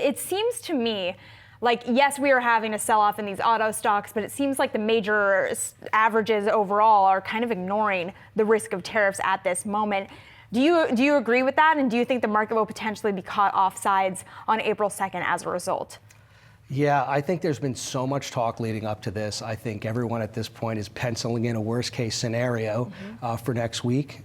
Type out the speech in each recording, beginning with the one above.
it seems to me like, yes, we are having a sell-off in these auto stocks, but it seems like the major averages overall are kind of ignoring the risk of tariffs at this moment. Do you agree with that? And do you think the market will potentially be caught offsides on April 2nd as a result? Yeah, I think there's been so much talk leading up to this. I think everyone at this point is penciling in a worst case scenario for next week.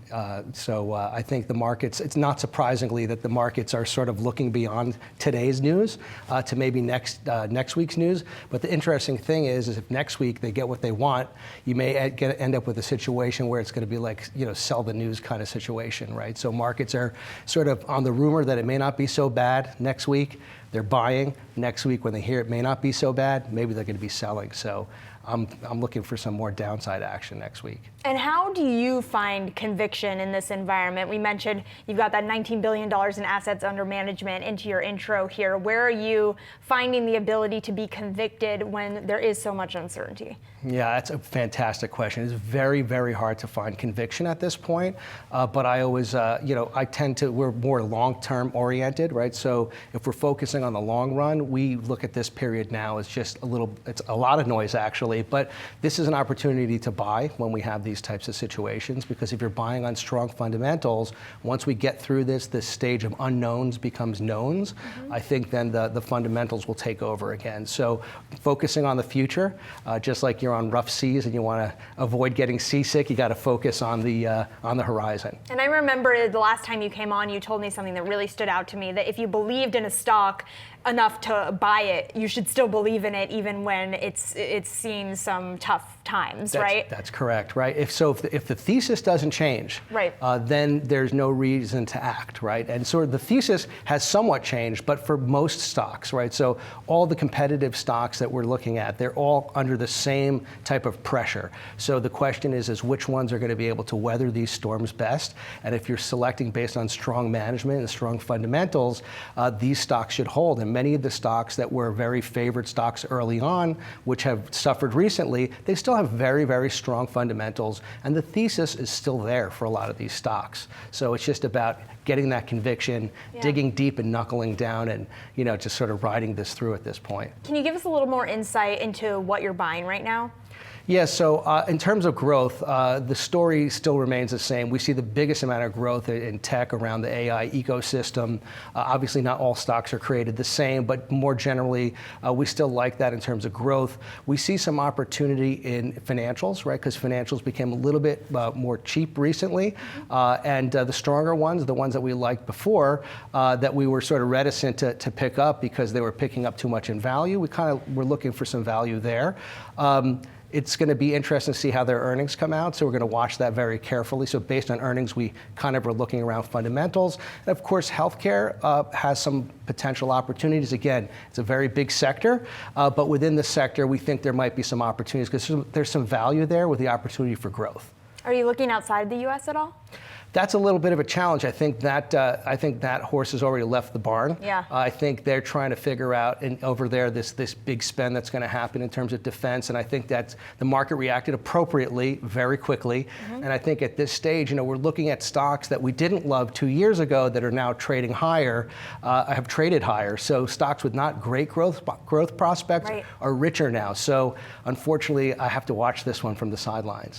So I think the markets, it's not surprisingly that the markets are sort of looking beyond today's news to maybe next week's news. But the interesting thing is if next week they get what they want, you may end up with a situation where it's going to be like, sell the news kind of situation, right? So markets are sort of on the rumor that it may not be so bad next week. They're buying. Next week when they hear it may not be so bad, maybe they're going to be selling. So I'm looking for some more downside action next week. And how do you find conviction in this environment? We mentioned you've got that $19 billion in assets under management into your intro here. Where are you finding the ability to be convicted when there is so much uncertainty? Yeah, that's a fantastic question. It's very, very hard to find conviction at this point. But I always, we're more long-term oriented, right? So if we're focusing on the long run, we look at this period now as just it's a lot of noise actually, but this is an opportunity to buy when we have these types of situations, because if you're buying on strong fundamentals, once we get through this stage of unknowns becomes knowns, I think then the fundamentals will take over again. So focusing on the future, just like you're on rough seas and you want to avoid getting seasick, you got to focus on the horizon. And I remember the last time you came on, you told me something that really stood out to me, that if you believed in a stock enough to buy it, you should still believe in it even when it's seen some tough times, right? That's correct, right? If the thesis doesn't change, right, then there's no reason to act, right? And sort of the thesis has somewhat changed, but for most stocks, right? So all the competitive stocks that we're looking at, they're all under the same type of pressure. So the question is which ones are going to be able to weather these storms best? And if you're selecting based on strong management and strong fundamentals, these stocks should hold. And many of the stocks that were very favorite stocks early on, which have suffered recently, they still have very, very strong fundamentals, and the thesis is still there for a lot of these stocks. So it's just about getting that conviction, digging deep and knuckling down, and just sort of riding this through at this point. Can you give us a little more insight into what you're buying right now? Yeah, so in terms of growth, the story still remains the same. We see the biggest amount of growth in tech around the AI ecosystem. Obviously, not all stocks are created the same, but more generally, we still like that in terms of growth. We see some opportunity in financials, right? Because financials became a little bit more cheap recently. And the stronger ones, the ones that we liked before, that we were sort of reticent to pick up because they were picking up too much in value, we kind of were looking for some value there. It's going to be interesting to see how their earnings come out, so we're going to watch that very carefully. So based on earnings, we kind of are looking around fundamentals. And of course, healthcare has some potential opportunities. Again, it's a very big sector, but within the sector, we think there might be some opportunities because there's some value there with the opportunity for growth. Are you looking outside the U.S. at all? That's a little bit of a challenge. I think that horse has already left the barn. Yeah. I think they're trying to figure out over there this big spend that's going to happen in terms of defense, and I think that the market reacted appropriately very quickly. And I think at this stage, we're looking at stocks that we didn't love 2 years ago that are now trading higher, have traded higher. So stocks with not great growth prospects are richer now. So unfortunately, I have to watch this one from the sidelines.